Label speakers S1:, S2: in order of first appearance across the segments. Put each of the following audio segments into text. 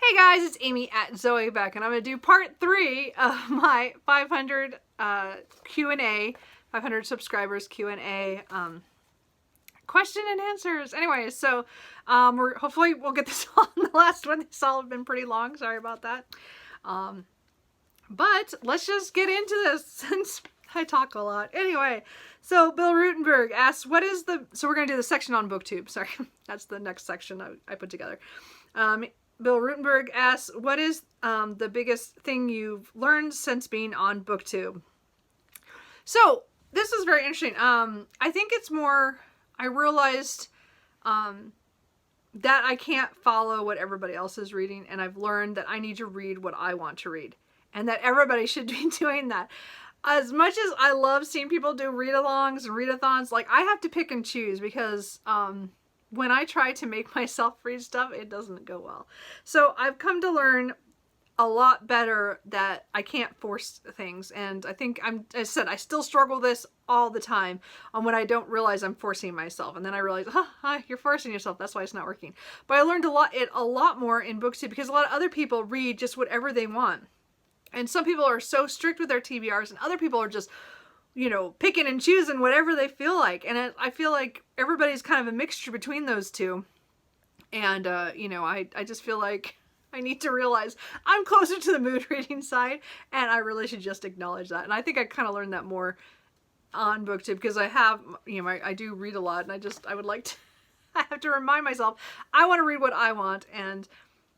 S1: Hey guys, it's Amy at Zoe Beck, and I'm going to do part 3 of my 500 Q&A, 500 subscribers Q&A question and answers. Anyway, so hopefully we'll get this all in the last one. These all have been pretty long. Sorry about that. But let's just get into this since I talk a lot. Anyway, so Bill Rutenberg asks, so we're going to do the section on Booktube. Sorry, that's the next section I put together. Bill Rutenberg asks, what is the biggest thing you've learned since being on Booktube? So this is very interesting. I think it's more, I realized that I can't follow what everybody else is reading, and I've learned that I need to read what I want to read, and that everybody should be doing that. As much as I love seeing people do read-alongs and readathons, like, I have to pick and choose because when I try to make myself read stuff, it doesn't go well. So I've come to learn a lot better that I can't force things. And I think I still struggle with this all the time on when I don't realize I'm forcing myself. And then I realize, you're forcing yourself. That's why it's not working. But I learned a lot more in Booktube because a lot of other people read just whatever they want. And some people are so strict with their TBRs, and other people are just, you know, picking and choosing whatever they feel like. And I feel like everybody's kind of a mixture between those two. And, you know, I just feel like I need to realize I'm closer to the mood reading side, and I really should just acknowledge that. And I think I kind of learned that more on Booktube because I have, you know, I do read a lot, and I would like to, I have to remind myself, I want to read what I want, and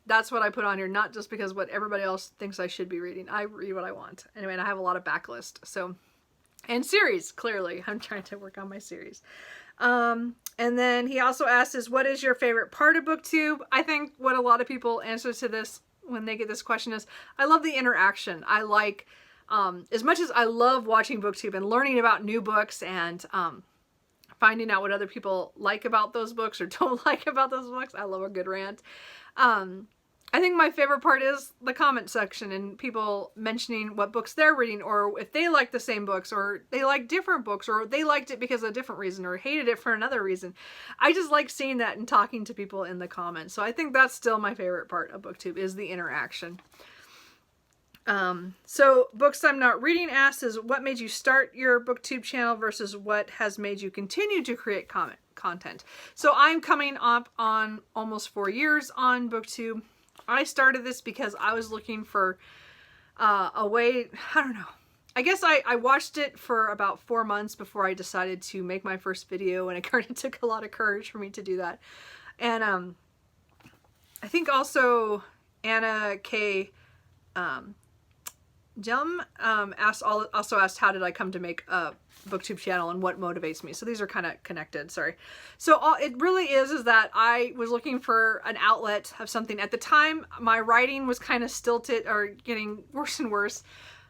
S1: that's what I put on here, not just because what everybody else thinks I should be reading. I read what I want. Anyway, and I have a lot of backlist, so. And series, clearly. I'm trying to work on my series. And then he also asks, what is your favorite part of Booktube? I think what a lot of people answer to this when they get this question is, I love the interaction. I like, as much as I love watching Booktube and learning about new books and finding out what other people like about those books or don't like about those books, I love a good rant. I think my favorite part is the comment section and people mentioning what books they're reading, or if they like the same books, or they like different books, or they liked it because of a different reason, or hated it for another reason. I just like seeing that and talking to people in the comments. So I think that's still my favorite part of Booktube, is the interaction. So Books I'm Not Reading asks, is what made you start your Booktube channel versus what has made you continue to create content? So I'm coming up on almost 4 years on Booktube. I started this because I was looking for a way, I don't know. I guess I watched it for about 4 months before I decided to make my first video, and it kind of took a lot of courage for me to do that. And I think also Anna K. Jum also asked, how did I come to make a Booktube channel and what motivates me? So these are kind of connected, sorry. So it really is that I was looking for an outlet of something. At the time, my writing was kind of stilted or getting worse and worse.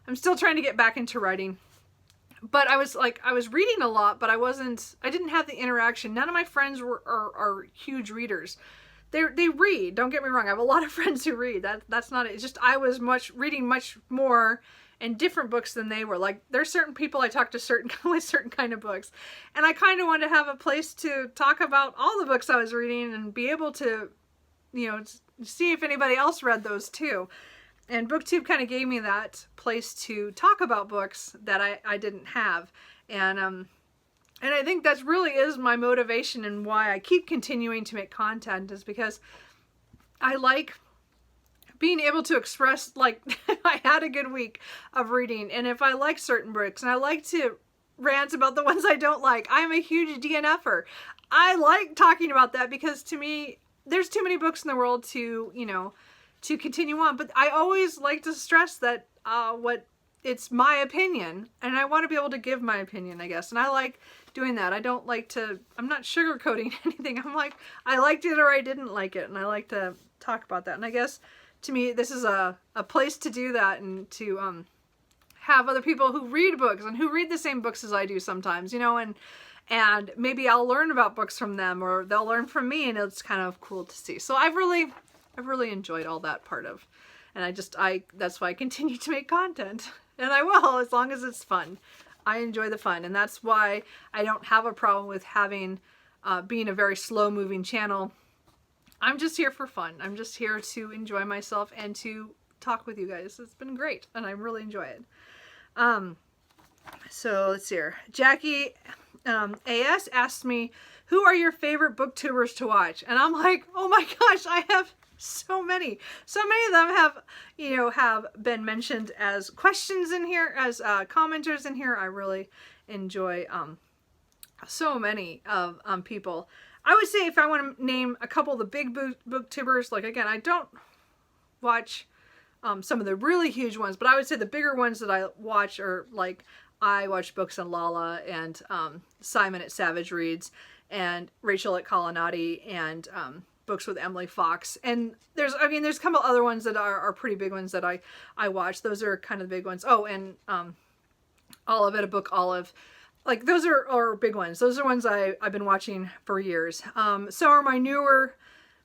S1: I'm still trying to get back into writing. But I was reading a lot, but I didn't have the interaction. None of my friends are huge readers. They read, don't get me wrong. I have a lot of friends who read. That's not it. It's just I was reading much more and different books than they were. Like, there's certain people I talk to with certain kind of books. And I kind of wanted to have a place to talk about all the books I was reading and be able to, you know, see if anybody else read those too. And Booktube kind of gave me that place to talk about books that I didn't have. And I think that really is my motivation and why I keep continuing to make content, is because I like being able to express, like, I had a good week of reading, and if I like certain books, and I like to rant about the ones I don't like. I'm a huge DNFer. I like talking about that because, to me, there's too many books in the world to, you know, to continue on. But I always like to stress that it's my opinion, and I want to be able to give my opinion, I guess. And I like doing that. I don't like to, I'm not sugarcoating anything. I'm like, I liked it or I didn't like it, and I like to talk about that. And I guess, to me, this is a place to do that, and to have other people who read books and who read the same books as I do sometimes, you know, and maybe I'll learn about books from them, or they'll learn from me, and it's kind of cool to see. So I've really enjoyed all that part of, and that's why I continue to make content. And I will, as long as it's fun. I enjoy the fun, and that's why I don't have a problem with having being a very slow-moving channel. I'm just here for fun. I'm just here to enjoy myself and to talk with you guys. It's been great, and I really enjoy it. So let's see here. Jackie AS asked me, who are your favorite booktubers to watch? And I'm like, oh my gosh, I have so many. So many of them have, you know, have been mentioned as questions in here, as commenters in here. I really enjoy so many of people. I would say if I want to name a couple of the big booktubers, like again, I don't watch some of the really huge ones, but I would say the bigger ones that I watch are like, I watch Books and Lala and Simon at Savage Reads and Rachel at Colonnati and Books with Emily Fox. And there's a couple other ones that are pretty big ones that I watch. Those are kind of the big ones. Oh, and Olive at a Book Olive. Like those are big ones. Those are ones I've been watching for years. So are my newer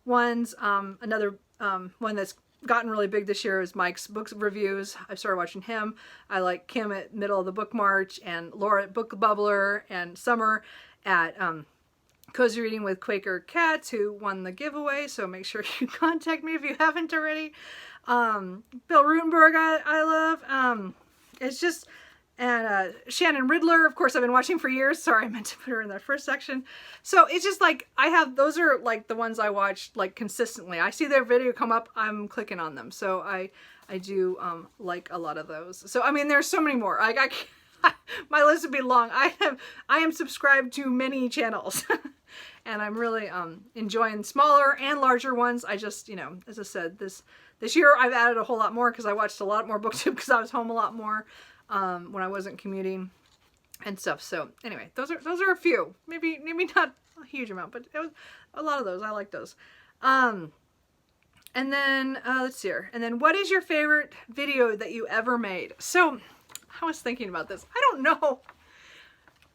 S1: ones. Another one that's gotten really big this year is Mike's Books Reviews. I started watching him. I like Kim at Middle of the Book March and Laura at Book Bubbler and Summer at Cozy Reading with Quaker Cats, who won the giveaway. So make sure you contact me if you haven't already. Bill Rutenberg I love. It's just... And Shannon Riddler, of course, I've been watching for years. Sorry, I meant to put her in that first section. So it's just like, those are like the ones I watch like consistently. I see their video come up, I'm clicking on them. So I do like a lot of those. So, I mean, there's so many more. My list would be long. I am subscribed to many channels. And I'm really enjoying smaller and larger ones. I just, you know, as I said, this year I've added a whole lot more because I watched a lot more Booktube because I was home a lot more. When I wasn't commuting and stuff. So anyway, those are a few, maybe not a huge amount, but it was a lot of those. I like those. And then let's see here. And then what is your favorite video that you ever made? So I was thinking about this. I don't know.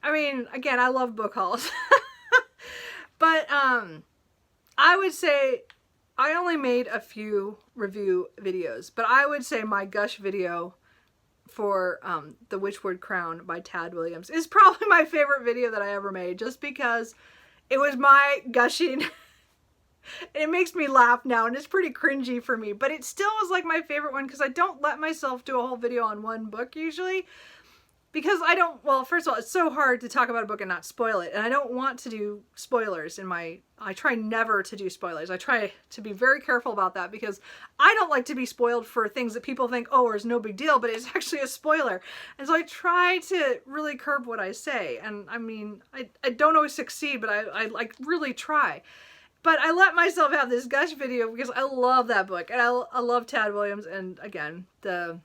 S1: I mean, again, I love book hauls, but I would say I only made a few review videos, but I would say my gush video for The Witchwood Crown by Tad Williams is probably my favorite video that I ever made, just because it was my gushing. It makes me laugh now and it's pretty cringy for me, but it still was like my favorite one because I don't let myself do a whole video on one book usually, because well, first of all, it's so hard to talk about a book and not spoil it, and I don't want to do spoilers I try never to do spoilers. I try to be very careful about that because I don't like to be spoiled for things that people think, oh, it's no big deal, but it's actually a spoiler. And so I try to really curb what I say. And I mean, I don't always succeed, but I like really try. But I let myself have this gush video because I love that book. And I love Tad Williams. And again, the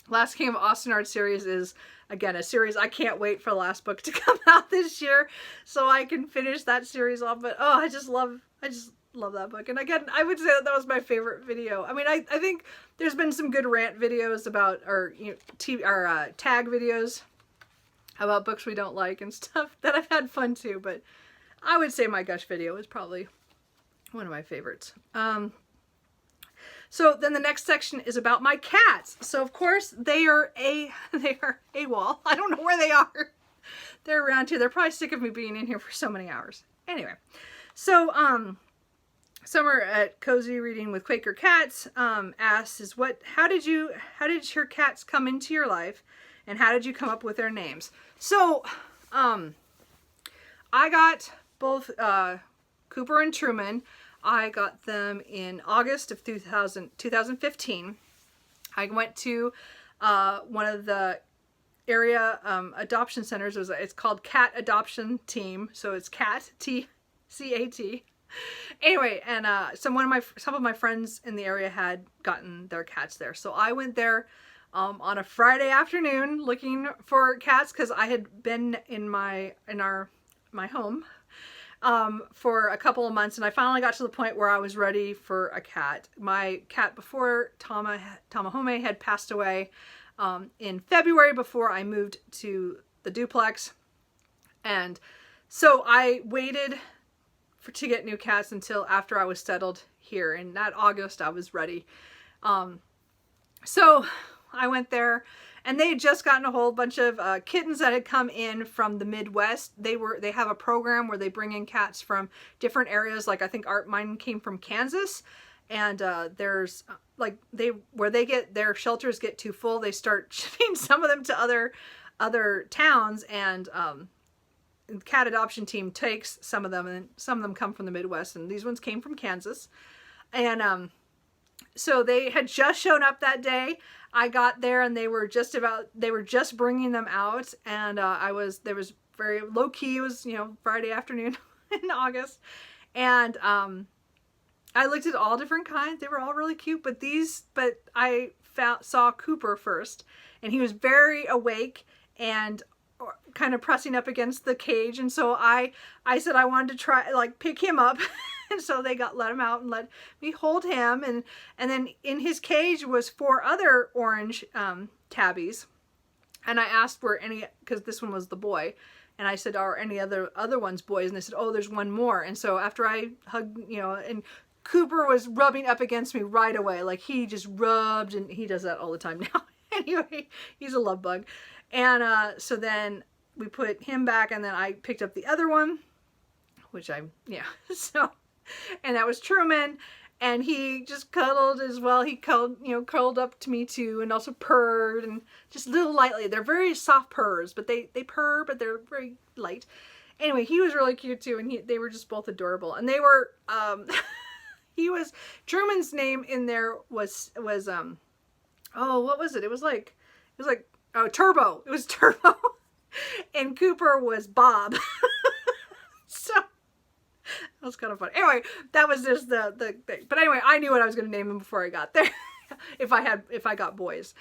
S1: Last King of Ostenard series is, again, a series I can't wait for the last book to come out this year so I can finish that series off. But oh, I just love that book. And again, I would say that was my favorite video. I mean, I think there's been some good rant videos about, or you know, tag videos about books we don't like and stuff that I've had fun too. But I would say my gush video is probably one of my favorites. So then the next section is about my cats. So of course they are AWOL. I don't know where they are. They're around here. They're probably sick of me being in here for so many hours. Anyway, so Summer at Cozy Reading with Quaker Cats asks how did your cats come into your life, and how did you come up with their names? So I got both Cooper and Truman. I got them in August of 2015. I went to one of the area adoption centers. It's called Cat Adoption Team. So it's Cat, T-C-A-T. Anyway, and some of my friends in the area had gotten their cats there. So I went there on a Friday afternoon looking for cats because I had been in my home for a couple of months, and I finally got to the point where I was ready for a cat. My cat before Tamahome had passed away in February before I moved to the duplex, and so I waited to get new cats until after I was settled here, and that August I was ready. So I went there, and they had just gotten a whole bunch of kittens that had come in from the Midwest. They have a program where they bring in cats from different areas. Like I think mine came from Kansas, and there's like where they get their shelters get too full, they start shipping some of them to other towns, and the cat adoption team takes some of them, and some of them come from the Midwest, and these ones came from Kansas. And so they had just shown up that day. I got there, and they were just bringing them out, and there was very low key. It was, you know, Friday afternoon in August, and I looked at all different kinds. They were all really cute, but I saw Cooper first, and he was very awake and kind of pressing up against the cage, and so I said I wanted to try, like, pick him up. And so they let him out and let me hold him, and then in his cage was 4 other orange tabbies, and I asked were any, because this one was the boy, and I said, are any other ones boys? And they said, oh, there's one more. And so after I hugged, you know, and Cooper was rubbing up against me right away, like he just rubbed, and he does that all the time now. Anyway, he's a love bug. And so then we put him back, and then I picked up the other one, which so, and that was Truman, and he just cuddled as well. He curled up to me too, and also purred, and just a little lightly. They're very soft purrs, but they purr, but they're very light. Anyway, he was really cute too, and they were just both adorable. And they were, Truman's name in there was oh, what was it? It was like, oh, Turbo. It was Turbo. And Cooper was Bob. So that was kind of fun. Anyway, that was just the thing. But anyway, I knew what I was going to name him before I got there. if I got boys,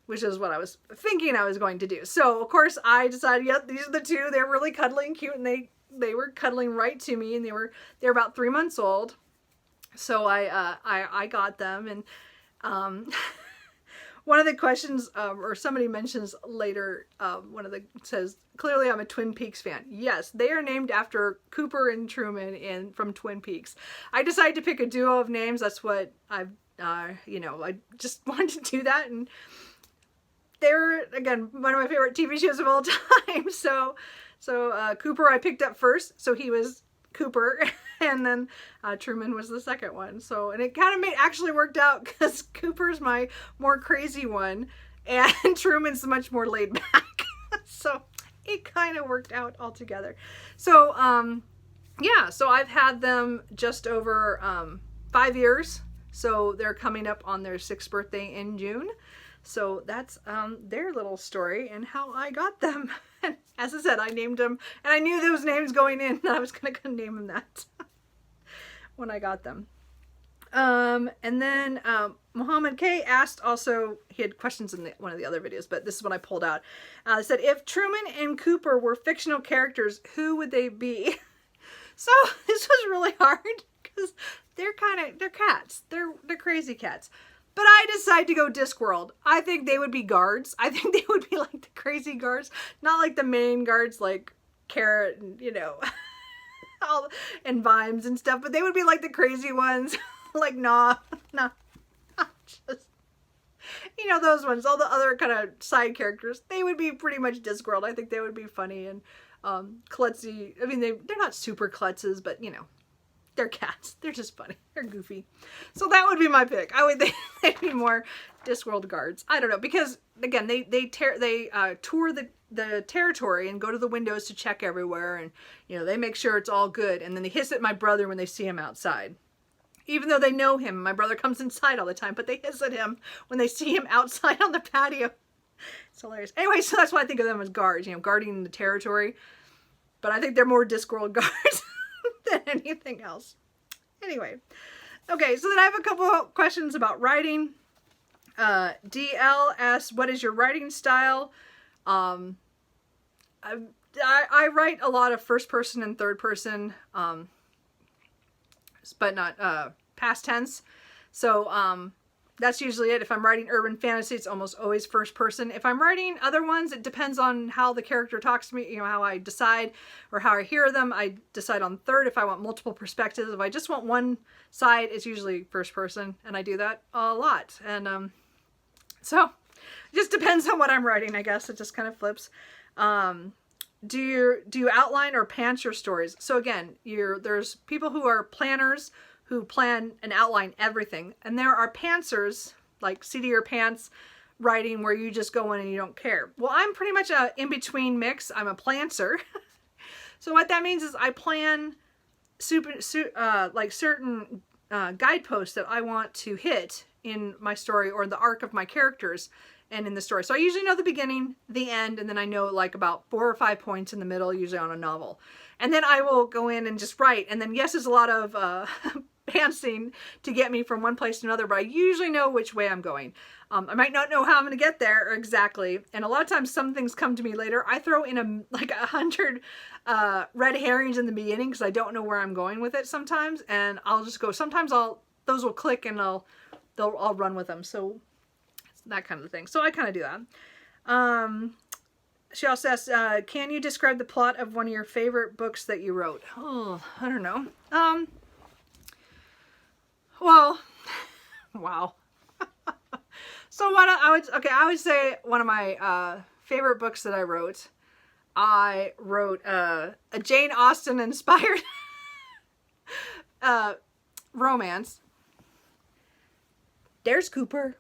S1: which is what I was thinking I was going to do. So of course I decided, yep, these are the 2. They're really cuddly and cute, and they were cuddling right to me, and they're about 3 months old. So I got them, and one of the questions, or somebody mentions later, says, clearly I'm a Twin Peaks fan. Yes, they are named after Cooper and Truman from Twin Peaks. I decided to pick a duo of names. That's what I just wanted to do that. And they're, again, one of my favorite TV shows of all time. So Cooper I picked up first, so he was Cooper, and then Truman was the second one. So, and it kind of actually worked out, because Cooper's my more crazy one, and Truman's much more laid back. So it kind of worked out all together. So yeah, so I've had them just over 5 years. So they're coming up on their 6th birthday in June. So that's their little story and how I got them. And as I said, I named them, and I knew those names going in, that I was going to name them that when I got them. And then Muhammad K asked also, he had questions in one of the other videos, but this is what I pulled out. It said, if Truman and Cooper were fictional characters, who would they be? So this was really hard, because they're cats. They're crazy cats. But I decided to go Discworld. I think they would be guards. I think they would be like the crazy guards. Not like the main guards like Carrot and, you know, and Vimes and stuff. But they would be like the crazy ones. Like, nah. Just, you know, those ones. All the other kind of side characters. They would be pretty much Discworld. I think they would be funny and klutzy. I mean, they're not super klutzes, but, you know. They're cats. They're just funny. They're goofy. So that would be my pick. I would think they'd be more Discworld guards. I don't know, because again, they tour the territory and go to the windows to check everywhere, and you know, they make sure it's all good, and then they hiss at my brother when they see him outside. Even though they know him, my brother comes inside all the time, but they hiss at him when they see him outside on the patio. It's hilarious. Anyway, so that's why I think of them as guards, you know, guarding the territory. But I think they're more Discworld guards than anything else. Anyway, okay, so then I have a couple of questions about writing. DL asks, what is your writing style? I write a lot of first person and third person, but not past tense. So that's usually it. If I'm writing urban fantasy, it's almost always first person. If I'm writing other ones, it depends on how the character talks to me, you know, how I decide or how I hear them. I decide on third if I want multiple perspectives. If I just want one side, it's usually first person, and I do that a lot. And so just depends on what I'm writing, I guess. It just kind of flips. Do you outline or pants your stories? So again, there's people who are planners who plan and outline everything. And there are pantsers, like seat of your pants writing, where you just go in and you don't care. Well, I'm pretty much a in-between mix. I'm a plantser. So what that means is I plan like certain guideposts that I want to hit in my story, or the arc of my characters and in the story. So I usually know the beginning, the end, and then I know like about 4 or 5 points in the middle, usually on a novel. And then I will go in and just write. And then yes, there's a lot of pantsing to get me from one place to another, but I usually know which way I'm going. I might not know how I'm going to get there exactly. And a lot of times some things come to me later. I throw in like 100 red herrings in the beginning because I don't know where I'm going with it sometimes. And I'll just go, sometimes those will click and I'll run with them. So it's that kind of thing. So I kind of do that. She also asks, can you describe the plot of one of your favorite books that you wrote? Oh, I don't know. Well, wow. So I would say one of my favorite books that I wrote a Jane Austen inspired romance. There's Cooper.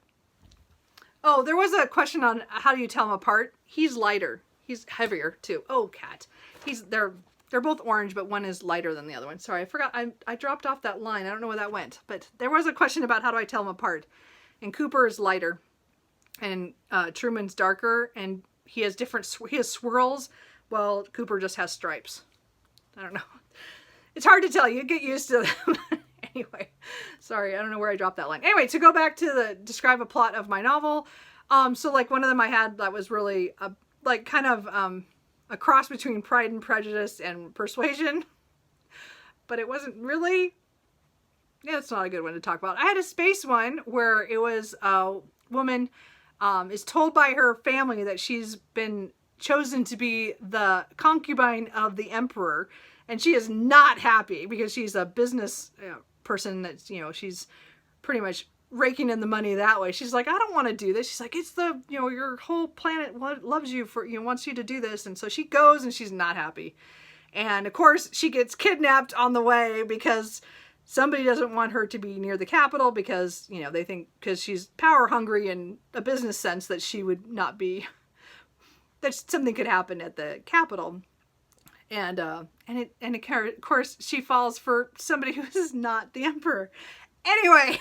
S1: Oh, there was a question on how do you tell them apart. He's lighter. He's heavier too. Oh, cat. They're both orange, but one is lighter than the other one. Sorry, I forgot. I dropped off that line. I don't know where that went. But there was a question about how do I tell them apart. And Cooper is lighter. And Truman's darker. And he has swirls. While Cooper just has stripes. I don't know. It's hard to tell. You get used to them. Anyway, sorry. I don't know where I dropped that line. Anyway, to go back to describe a plot of my novel. So like one of them I had that was really a cross between Pride and Prejudice and Persuasion, but it wasn't really, it's not a good one to talk about. I had a space one where it was a woman is told by her family that she's been chosen to be the concubine of the emperor, and she is not happy because she's a business person that's, she's pretty much raking in the money that way. She's like, I don't want to do this. She's like, it's your whole planet loves you wants you to do this. And so she goes and she's not happy. And of course she gets kidnapped on the way because somebody doesn't want her to be near the capital because, they think because she's power hungry in a business sense that she would not be, that something could happen at the capital. And of course she falls for somebody who is not the emperor. Anyway,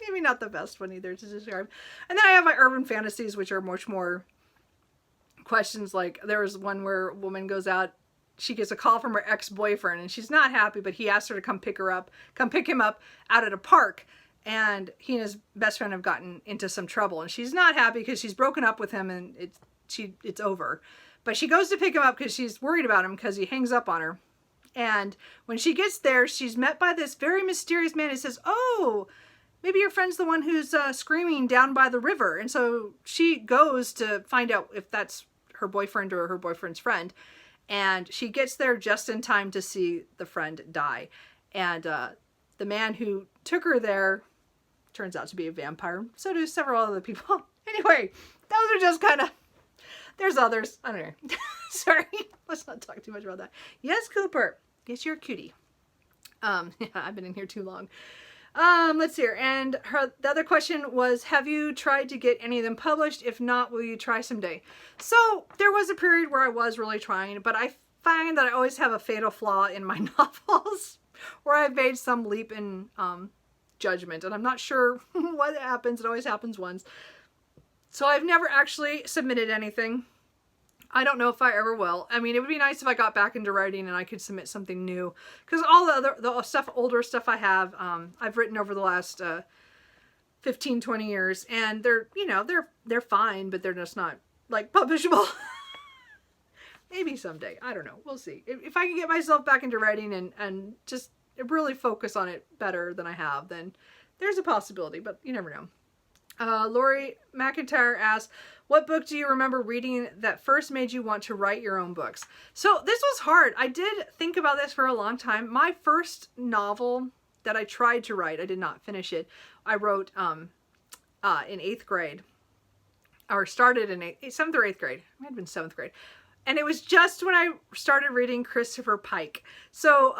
S1: maybe not the best one either to describe. And then I have my urban fantasies, which are much more questions. Like there was one where a woman goes out, she gets a call from her ex-boyfriend and she's not happy, but he asked her to come pick him up out at a park. And he and his best friend have gotten into some trouble and she's not happy because she's broken up with him and it's over. But she goes to pick him up because she's worried about him because he hangs up on her. And when she gets there, she's met by this very mysterious man who says, oh, maybe your friend's the one who's screaming down by the river. And so she goes to find out if that's her boyfriend or her boyfriend's friend. And she gets there just in time to see the friend die. And the man who took her there turns out to be a vampire. So do several other people. Anyway, those are just kind of... There's others. I don't know. Sorry. Let's not talk too much about that. Yes, Cooper. Yes, you're a cutie. Yeah, I've been in here too long. Let's see here. And the other question was, have you tried to get any of them published? If not, will you try someday? So there was a period where I was really trying, but I find that I always have a fatal flaw in my novels where I've made some leap in judgment, and I'm not sure what happens. It always happens once. So I've never actually submitted anything. I don't know if I ever will. I mean, it would be nice if I got back into writing and I could submit something new. Because all the older stuff I have, I've written over the last 15, 20 years. And they're fine, but they're just not, like, publishable. Maybe someday. I don't know. We'll see. If I can get myself back into writing and just really focus on it better than I have, then there's a possibility. But you never know. Lori McIntyre asks, what book do you remember reading that first made you want to write your own books? So this was hard. I did think about this for a long time. My first novel that I tried to write, I did not finish it. I wrote in 8th grade. or started in 7th or 8th grade. It might have been 7th grade. And it was just when I started reading Christopher Pike. So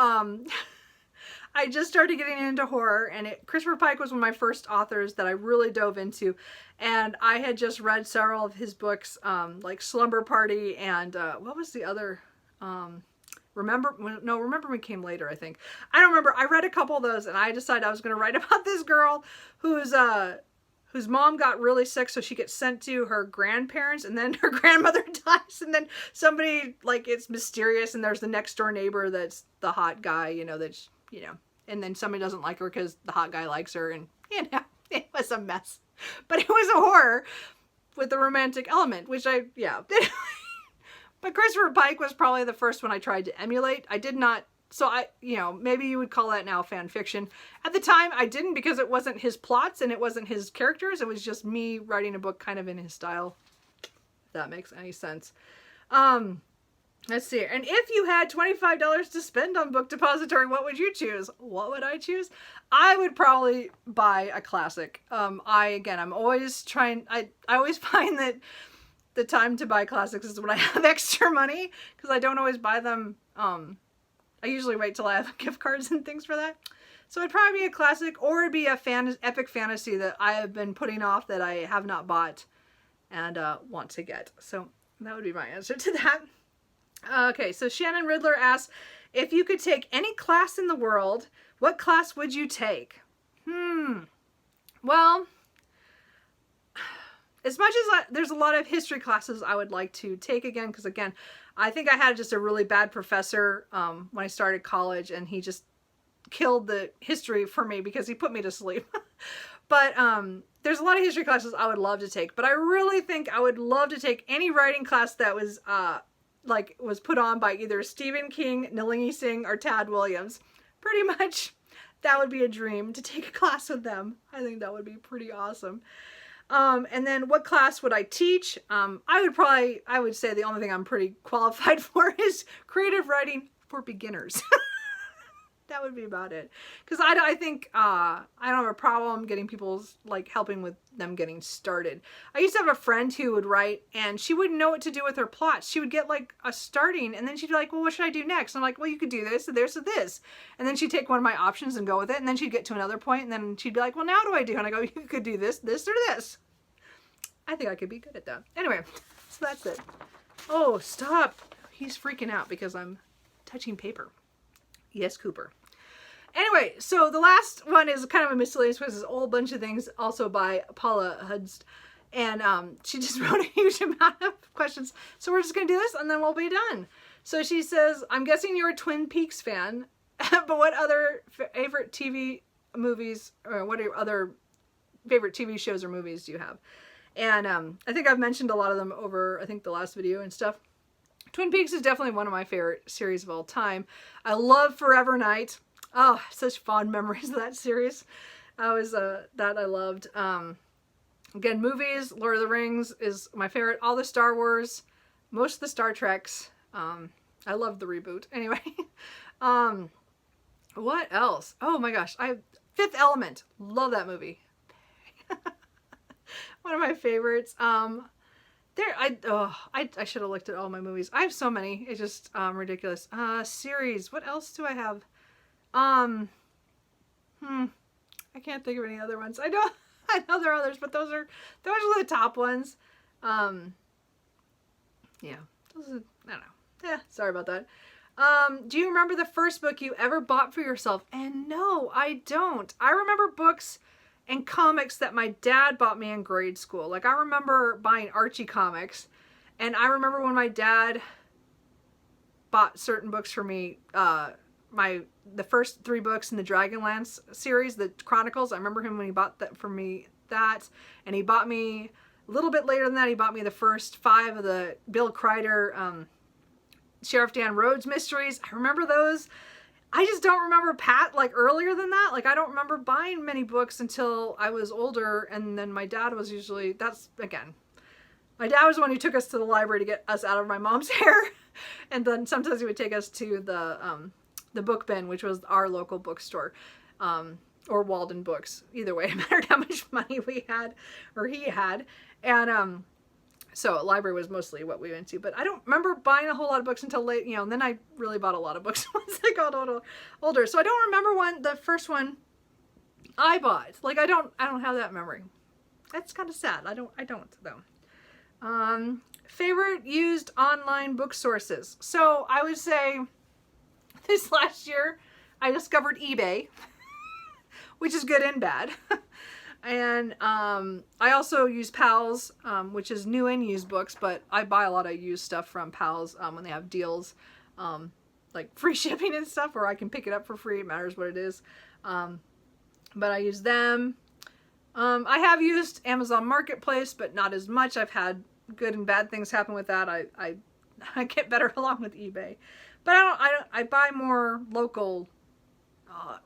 S1: I just started getting into horror, and Christopher Pike was one of my first authors that I really dove into. And I had just read several of his books, like Slumber Party and what was the other? Remember Me came later, I think. I don't remember. I read a couple of those, and I decided I was going to write about this girl whose mom got really sick, so she gets sent to her grandparents, and then her grandmother dies, and then somebody, like, it's mysterious, and there's the next door neighbor that's the hot guy, and then somebody doesn't like her because the hot guy likes her, and, it was a mess. But it was a horror with a romantic element, which But Christopher Pike was probably the first one I tried to emulate. I did not, so maybe you would call that now fan fiction. At the time, I didn't, because it wasn't his plots and it wasn't his characters. It was just me writing a book kind of in his style, if that makes any sense. Let's see. And if you had $25 to spend on Book Depository, what would you choose? What would I choose? I would probably buy a classic. I'm always trying, I always find that the time to buy classics is when I have extra money, because I don't always buy them. I usually wait till I have gift cards and things for that. So it'd probably be a classic, or it'd be a epic fantasy that I have been putting off that I have not bought and want to get. So that would be my answer to that. Okay, so Shannon Riddler asks, if you could take any class in the world, what class would you take? Well, as much as there's a lot of history classes I would like to take again, because again, I think I had just a really bad professor when I started college, and he just killed the history for me because he put me to sleep. But there's a lot of history classes I would love to take, but I really think I would love to take any writing class that was was put on by either Stephen King, Nalini Singh, or Tad Williams. Pretty much that would be a dream, to take a class with them. I think that would be pretty awesome. And then what class would I teach? I would say the only thing I'm pretty qualified for is creative writing for beginners. That would be about it. Because I think I don't have a problem getting people's, helping with them getting started. I used to have a friend who would write, and she wouldn't know what to do with her plots. She would get a starting, and then she'd be like, well, what should I do next? And I'm like, well, you could do this, and this, and this. And then she'd take one of my options and go with it, and then she'd get to another point, and then she'd be like, well, now what do I do? And I go, you could do this, this, or this. I think I could be good at that. Anyway, so that's it. Oh, stop. He's freaking out because I'm touching paper. Yes, Cooper. Anyway, so the last one is kind of a miscellaneous, because it's a whole bunch of things, also by Paula Hudst. And she just wrote a huge amount of questions. So we're just going to do this, and then we'll be done. So she says, I'm guessing you're a Twin Peaks fan, but what other favorite TV movies, or what other favorite TV shows or movies do you have? And I think I've mentioned a lot of them over, I think, the last video and stuff. Twin Peaks is definitely one of my favorite series of all time. I love Forever Night. Oh, such fond memories of that series. That I loved. Again, movies, Lord of the Rings is my favorite. All the Star Wars, most of the Star Treks. I love the reboot. Anyway, what else? Oh my gosh, Fifth Element. Love that movie. One of my favorites. I should have looked at all my movies. I have so many. It's just ridiculous. Series. What else do I have? I can't think of any other ones. I know there are others, but those are the top ones. Yeah. I don't know. Yeah, sorry about that. Do you remember the first book you ever bought for yourself? And no, I don't. I remember books and comics that my dad bought me in grade school. I remember buying Archie comics, and I remember when my dad bought certain books for me, the first 3 books in the Dragonlance series, the Chronicles. I remember him when he bought that for me, and he bought me, a little bit later than that, he bought me the first 5 of the Bill Kreider, Sheriff Dan Rhodes mysteries. I remember those. I just don't remember Pat earlier than that. I don't remember buying many books until I was older, and then my dad was usually, my dad was the one who took us to the library to get us out of my mom's hair, and then sometimes he would take us to the book bin, which was our local bookstore, or Walden Books. Either way, it mattered how much money we had, or he had, and So library was mostly what we went to, but I don't remember buying a whole lot of books until late, and then I really bought a lot of books once I got older. So I don't remember the first one I bought. Like, I don't have that memory. That's kind of sad. I don't though. Favorite used online book sources. So I would say this last year I discovered eBay, which is good and bad. And I also use Pals, which is new and used books, but I buy a lot of used stuff from Pals when they have deals, like free shipping and stuff, or I can pick it up for free. It matters what it is. But I use them. I have used Amazon Marketplace, but not as much. I've had good and bad things happen with that. I get better along with eBay, but I buy more local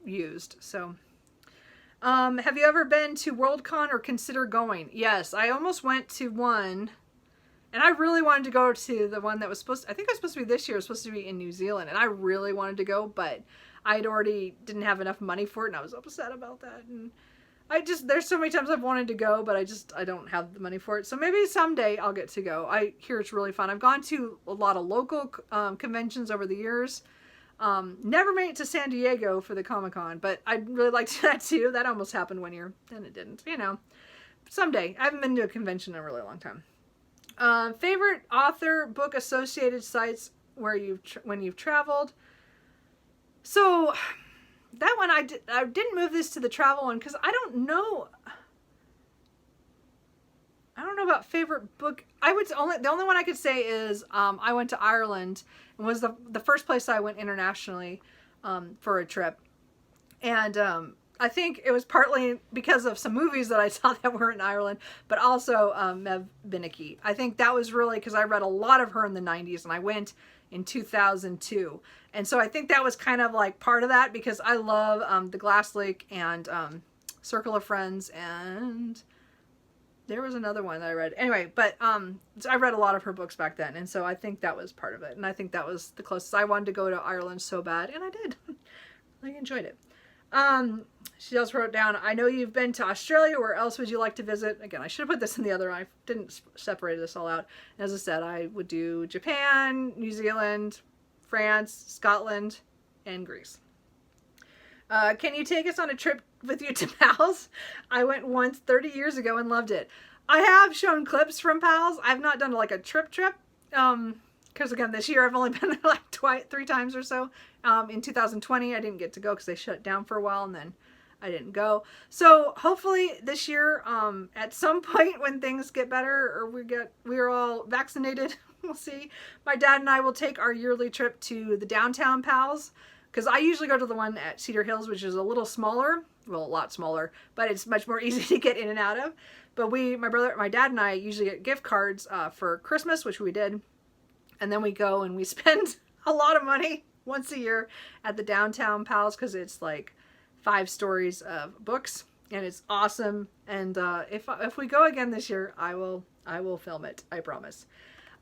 S1: used. So. Have you ever been to Worldcon or consider going? Yes, I almost went to one, and I really wanted to go to the one that was I think it was supposed to be this year. It was supposed to be in New Zealand, and I really wanted to go, but I'd already didn't have enough money for it, and I was upset about that. And there's so many times I've wanted to go, but I don't have the money for it. So maybe someday I'll get to go. I hear it's really fun. I've gone to a lot of local conventions over the years. Never made it to San Diego for the Comic-Con, but I'd really like to do that too. That almost happened one year, and it didn't, Someday. I haven't been to a convention in a really long time. Favorite author, book associated sites when you've traveled. So that one I didn't move this to the travel one because I don't know about favorite book. The only one I could say is I went to Ireland and was the first place I went internationally for a trip, and I think it was partly because of some movies that I saw that were in Ireland, but also Mev Binnicky. I think that was really because I read a lot of her in the 90s, and I went in 2002, and so I think that was kind of like part of that because I love The Glass Lake and Circle of Friends, and there was another one that I read. Anyway, but so I read a lot of her books back then, and so I think that was part of it. And I think that was the closest. I wanted to go to Ireland so bad, and I did. I enjoyed it. She also wrote down, I know you've been to Australia. Where else would you like to visit? Again, I should have put this in the other. I didn't separate this all out. As I said, I would do Japan, New Zealand, France, Scotland, and Greece. Can you take us on a trip with you to Pals? I went once 30 years ago and loved it. I have shown clips from Pals. I've not done like a trip. Because again, this year I've only been there like 3 times or so. In 2020, I didn't get to go because they shut it down for a while, and then I didn't go. So hopefully this year, at some point when things get better or we're all vaccinated, we'll see. My dad and I will take our yearly trip to the downtown Pals. Because I usually go to the one at Cedar Hills, which is a little smaller. Well, a lot smaller, but it's much more easy to get in and out of. But my dad and I usually get gift cards for Christmas, which we did. And then we go and we spend a lot of money once a year at the downtown Pals because it's like 5 stories of books. And it's awesome. And if we go again this year, I will film it. I promise.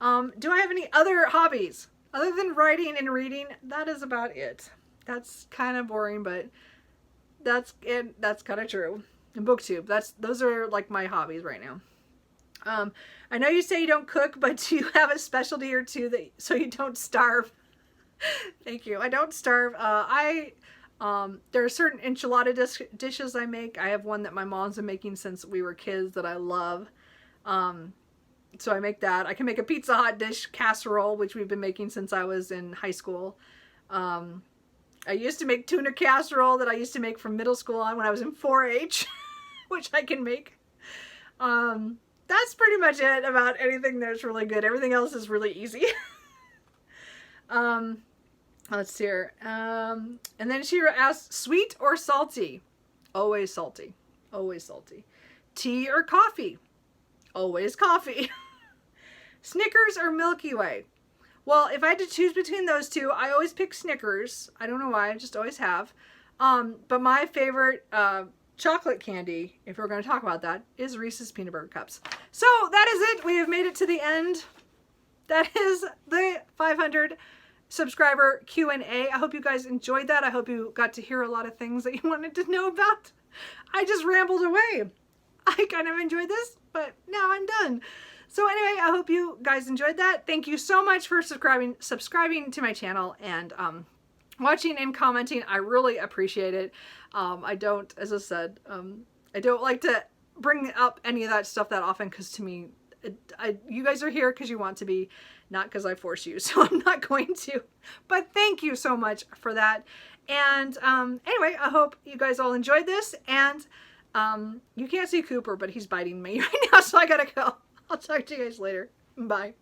S1: Do I have any other hobbies? Other than writing and reading, that is about it. That's kind of boring, but that's it. That's kind of true. And Booktube, those are like my hobbies right now. I know you say you don't cook, but do you have a specialty or two so you don't starve? Thank you. I don't starve. There are certain enchilada dishes I make. I have one that my mom's been making since we were kids that I love. So I make that. I can make a Pizza Hut dish casserole, which we've been making since I was in high school. I used to make tuna casserole that I used to make from middle school on when I was in 4-H, which I can make. That's pretty much it about anything that's really good. Everything else is really easy. Let's see here. And then she asked, sweet or salty? Always salty. Always salty. Tea or coffee? Always coffee. Snickers or Milky Way? Well, if I had to choose between those two, I always pick Snickers. I don't know why, I just always have. But my favorite chocolate candy, if we're going to talk about that, is Reese's Peanut Butter Cups. So that is it. We have made it to the end. That is the 500 subscriber Q&A. I hope you guys enjoyed that. I hope you got to hear a lot of things that you wanted to know about. I just rambled away. I kind of enjoyed this, but now I'm done. So anyway, I hope you guys enjoyed that. Thank you so much for subscribing to my channel and watching and commenting. I really appreciate it. I don't, as I said, I don't like to bring up any of that stuff that often because to me, you guys are here because you want to be, not because I force you. So I'm not going to. But thank you so much for that. And anyway, I hope you guys all enjoyed this. And you can't see Cooper, but he's biting me right now, so I gotta go. I'll talk to you guys later. Bye.